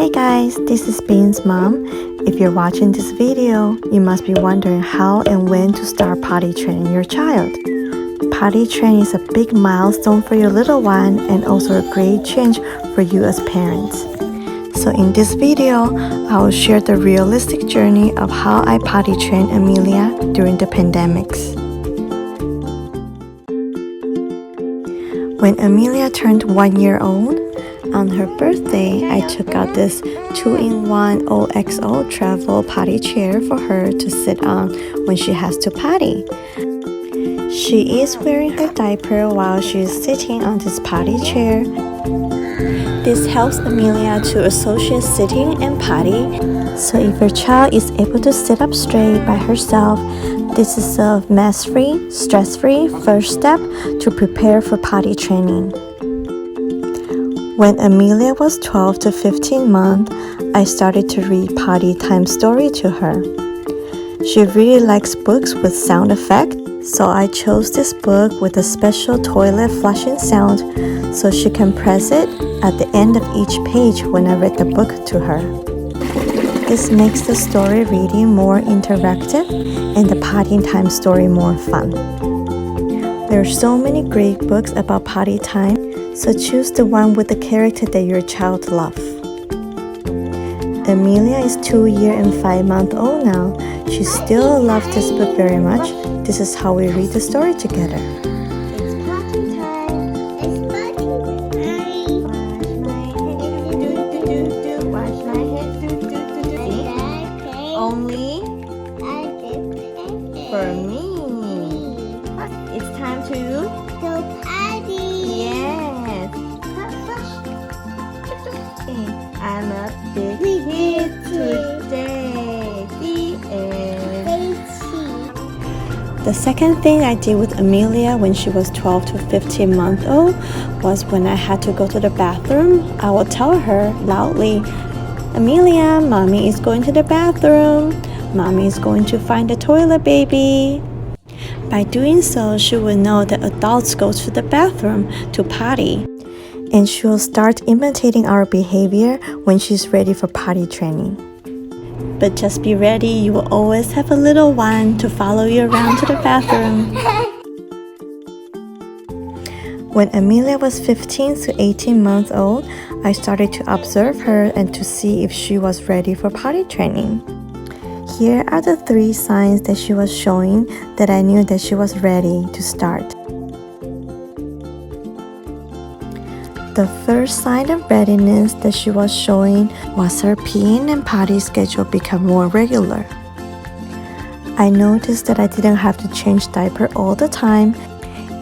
Hi guys, this is Bean's mom. If you're watching this video, you must be wondering how and when to start potty training your child. Potty training is a big milestone for your little one and also a great change for you as parents. So in this video, I will share the realistic journey of how I potty trained Amelia during the pandemics. When Amelia turned 1 year old, on her birthday, I took out this 2-in-1 OXO travel potty chair for her to sit on when she has to potty. She is wearing her diaper while she is sitting on this potty chair. This helps Amelia to associate sitting and potty. So if your child is able to sit up straight by herself, this is a mess-free, stress-free first step to prepare for potty training. When Amelia was 12 to 15 months, I started to read Potty Time story to her. She really likes books with sound effect, so I chose this book with a special toilet flushing sound so she can press it at the end of each page when I read the book to her. This makes the story reading more interactive and the Potty Time story more fun. There are so many great books about potty time, so choose the one with the character that your child loves. Amelia is 2 years and 5 months old now. She still loves this book very much. This is how we read the story together. It's potty time. It's potty time. Wash my head. Only for me. It's time to potty. Yes. I'm a big hit today. The end. The second thing I did with Amelia when she was 12 to 15 months old was when I had to go to the bathroom, I would tell her loudly, Amelia, mommy is going to the bathroom. Mommy is going to find the toilet, baby. By doing so, she will know that adults go to the bathroom to potty. And she will start imitating our behavior when she's ready for potty training. But just be ready, you will always have a little one to follow you around to the bathroom. When Amelia was 15 to 18 months old, I started to observe her and to see if she was ready for potty training. Here are the 3 signs that she was showing that I knew that she was ready to start. The first sign of readiness that she was showing was her peeing and potty schedule become more regular. I noticed that I didn't have to change diaper all the time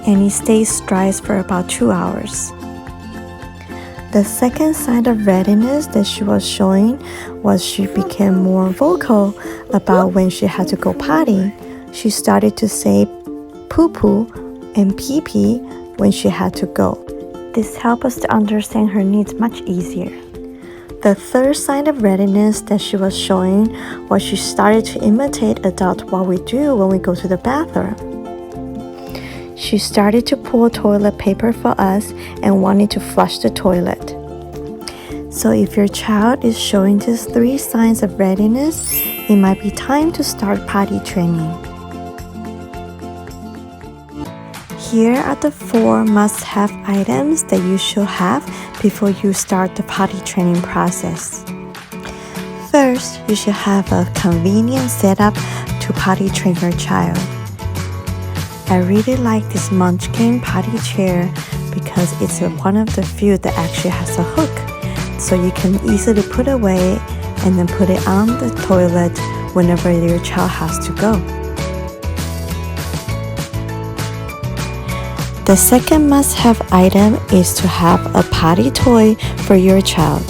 and it stays dry for about 2 hours. The second sign of readiness that she was showing was she became more vocal about when she had to go potty. She started to say poo-poo and pee-pee when she had to go. This helped us to understand her needs much easier. The third sign of readiness that she was showing was she started to imitate adults what we do when we go to the bathroom. She started to pull toilet paper for us and wanted to flush the toilet. So if your child is showing these 3 signs of readiness, it might be time to start potty training. Here are the 4 must-have items that you should have before you start the potty training process. First, you should have a convenient setup to potty train your child. I really like this Munchkin potty chair because it's one of the few that actually has a hook, so you can easily put away and then put it on the toilet whenever your child has to go. The second must-have item is to have a potty toy for your child.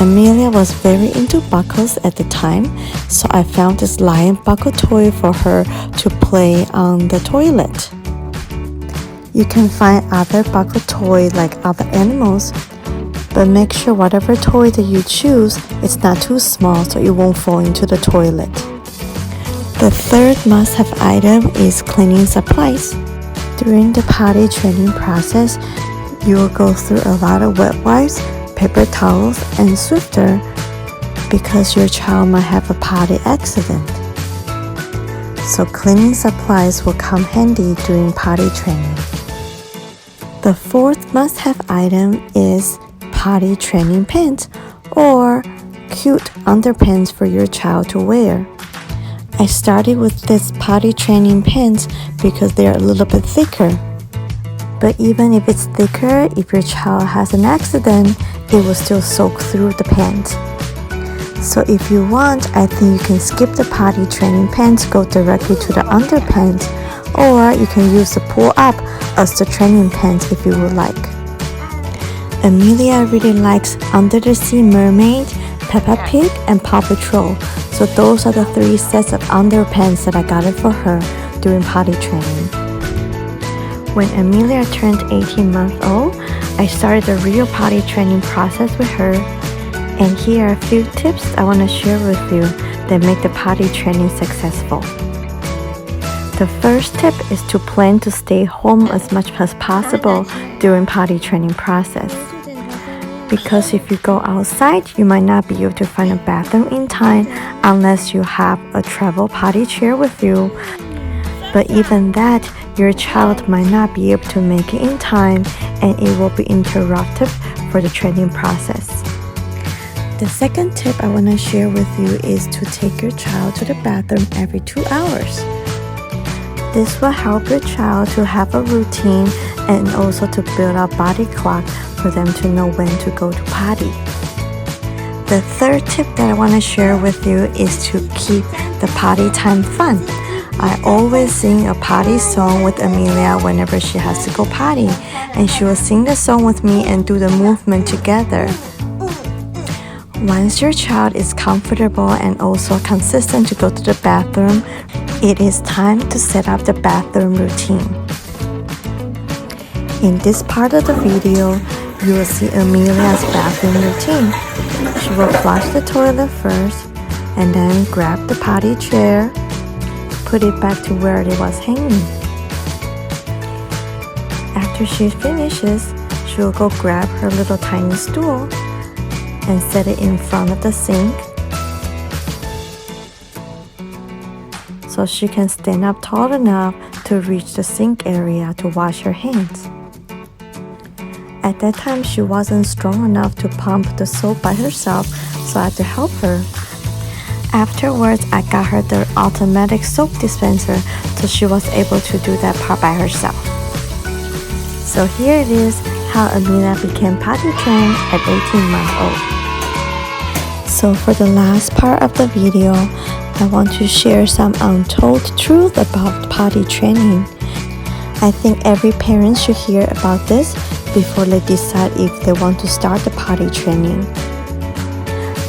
Amelia was very into buckles at the time, so I found this lion buckle toy for her to play on the toilet. You can find other buckle toys like other animals, but make sure whatever toy that you choose is not too small so it won't fall into the toilet. The third must-have item is cleaning supplies. During the potty training process, you will go through a lot of wet wipes, paper towels and Swiffer because your child might have a potty accident. So cleaning supplies will come handy during potty training. The fourth must-have item is potty training pants or cute underpants for your child to wear. I started with this potty training pants because they are a little bit thicker. But even if it's thicker, if your child has an accident, it will still soak through the pants. So if you want, I think you can skip the potty training pants, go directly to the underpants, or you can use the pull-up as the training pants if you would like. Amelia really likes Under the Sea Mermaid, Peppa Pig, and Paw Patrol. So those are the 3 sets of underpants that I got it for her during potty training. When Amelia turned 18 months old, I started the real potty training process with her. And here are a few tips I want to share with you that make the potty training successful. The first tip is to plan to stay home as much as possible during potty training process. Because if you go outside, you might not be able to find a bathroom in time unless you have a travel potty chair with you. But even that, your child might not be able to make it in time and it will be interruptive for the training process. The second tip I want to share with you is to take your child to the bathroom every 2 hours. This will help your child to have a routine and also to build a body clock for them to know when to go to potty. The third tip that I want to share with you is to keep the potty time fun. I always sing a potty song with Amelia whenever she has to go potty, and she will sing the song with me and do the movement together. Once your child is comfortable and also consistent to go to the bathroom, it is time to set up the bathroom routine. In this part of the video, you will see Amelia's bathroom routine. She will flush the toilet first and then grab the potty chair, put it back to where it was hanging. After she finishes, she will go grab her little tiny stool and set it in front of the sink so she can stand up tall enough to reach the sink area to wash her hands. At that time, she wasn't strong enough to pump the soap by herself, so I had to help her. Afterwards, I got her the automatic soap dispenser so she was able to do that part by herself. So here it is, how Amelia became potty trained at 18 months old. So for the last part of the video, I want to share some untold truth about potty training. I think every parent should hear about this before they decide if they want to start the potty training.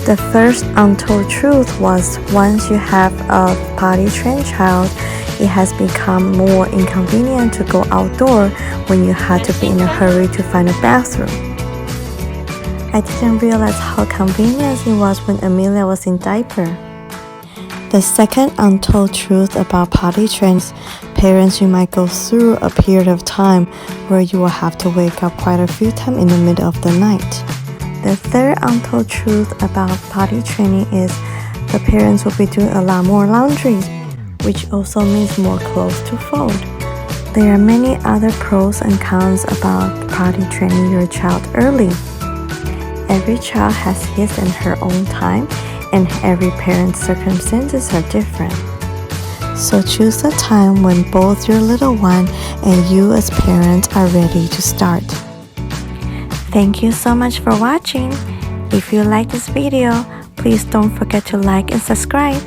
The first untold truth was once you have a potty trained child, it has become more inconvenient to go outdoor when you had to be in a hurry to find a bathroom. I didn't realize how convenient it was when Amelia was in diaper. The second untold truth about potty trains, parents, you might go through a period of time where you will have to wake up quite a few times in the middle of the night. The third untold truth about potty training is the parents will be doing a lot more laundry, which also means more clothes to fold. There are many other pros and cons about potty training your child early. Every child has his and her own time, and every parent's circumstances are different. So choose a time when both your little one and you as parents are ready to start. Thank you so much for watching. If you like this video, please don't forget to like and subscribe.